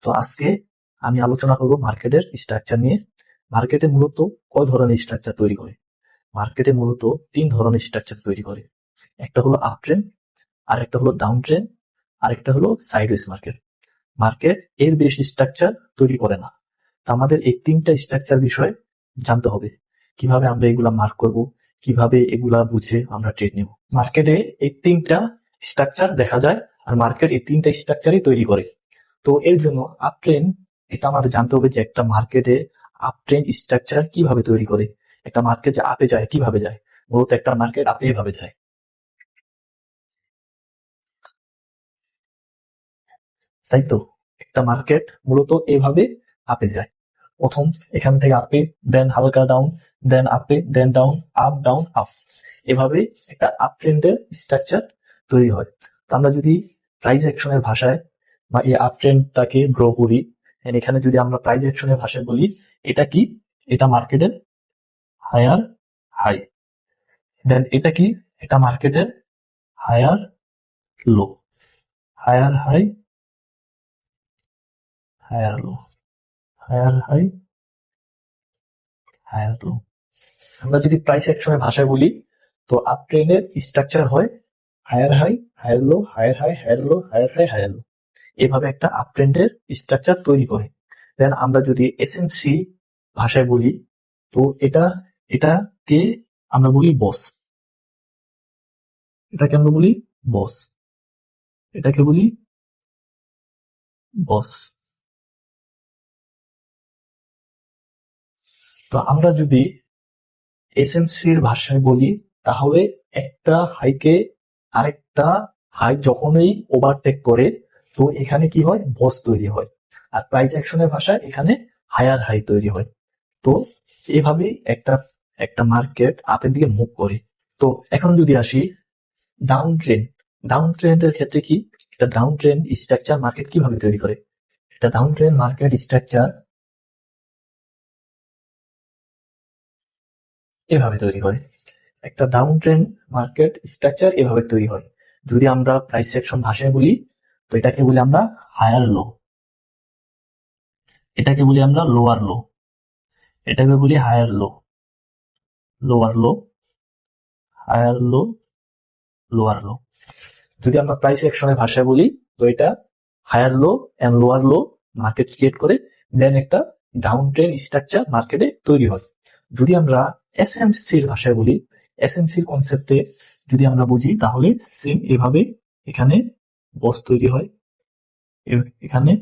তো আজকে আমি আলোচনা করব মার্কেটের স্ট্রাকচার নিয়ে। মার্কেটে মূলত কয় ধরনের স্ট্রাকচার তৈরি করে? মার্কেটে মূলত 3 ধরনের স্ট্রাকচার তৈরি করে। একটা হলো আপ ট্রেন্ড, আরেকটা হলো ডাউন ট্রেন্ড, আরেকটা হলো সাইডওয়েজ মার্কেট। মার্কেট এর বেশি স্ট্রাকচার তৈরি করে না। তো আমাদের এই 3টা স্ট্রাকচার বিষয়ে জানতে হবে। কিভাবে আমরা এগুলা মার্ক করব, কিভাবে এগুলা বুঝে আমরা ট্রেড নেব। মার্কেটে এই 3টা স্ট্রাকচার দেখা যায়, আর মার্কেট এই 3টা স্ট্রাকচারই তৈরি করে। তো এর জন্য আপ ট্রেন্ড, এটা আমাদের জানতে হবে যে একটা মার্কেটে আপ ট্রেন্ড স্ট্রাকচার কিভাবে তৈরি করে। একটা মার্কেট যে আপে যায় কিভাবে যায়? মূলত একটা মার্কেট আপে এভাবে যায়, তাই তো? একটা মার্কেট মূলত এভাবে আপে যায়। প্রথম এখান থেকে আপে, দেন হালকা ডাউন, দেন আপে, then down, up down up, এভাবে একটা আপ ট্রেন্ডের স্ট্রাকচার তৈরি হয়। তো আমরা যদি প্রাইস অ্যাকশনের ভাষায় বা এই আপ ট্রেন্ডটাকে ড্র করি, and এখানে যদি আমরা প্রাইস অ্যাকশনের ভাষায় বলি, এটা কি? এটা মার্কেটের হায়ার হাই। দেন এটা কি? এটা মার্কেটের higher low. Higher high, higher low, higher high, higher low. আমরা যদি প্রাইস অ্যাকশনের ভাষায় বলি, তো আপ ট্রেন্ডের স্ট্রাকচার হয় higher high, higher low, higher high, higher low, higher high, higher low. এভাবে একটা আপ ট্রেন্ডের স্ট্রাকচার তৈরি করে। দেন আমরা যদি এসএমসি ভাষায় বলি, তো এটাকে আমরা বলি বস। এটাকে আমরা বলি বস। এটাকে বলি বস। তো আমরা যদি এসএমসির ভাষায় বলি, তাহলে একটা হাইকে আরেকটা হাই যখনই ওভারটেক করে, তো এখানে কি হয়? বস তৈরি হয়। আর প্রাইস অ্যাকশনের ভাষায় এখানে হায়ার হাই তৈরি হয়। তো এভাবেই একটা একটা মার্কেট আপের দিকে মুভ করে। তো এখন যদি আসি ডাউন ট্রেন্ড। ডাউন ট্রেন্ডের ক্ষেত্রে কি? একটা ডাউন ট্রেন্ড স্ট্রাকচার মার্কেট কিভাবে তৈরি করে? একটা ডাউন ট্রেন্ড মার্কেট স্ট্রাকচার এভাবে তৈরি হয়। একটা ডাউন ট্রেন্ড মার্কেট স্ট্রাকচার এভাবে তৈরি হয়। যদি আমরা প্রাইস সেকশন ভাষায় বলি, তো এটাকে বলি আমরা হায়ার লো, এটাকে বলি আমরা লোয়ার লো, এটাকে বলি higher low, lower low, higher low, lower low. যদি আমরা প্রাইস সেকশনের ভাষায় বলি, তো এটা higher low and lower low market create করে, দেন একটা ডাউন ট্রেন্ড স্ট্রাকচার মার্কেটে তৈরি হয়। যদি আমরা এসএমসির ভাষায় বলি, এসএমসির কনসেপ্টে যদি আমরা বুঝি, তাহলে সেম এভাবে এখানে বস তৈরি হয়, এখানে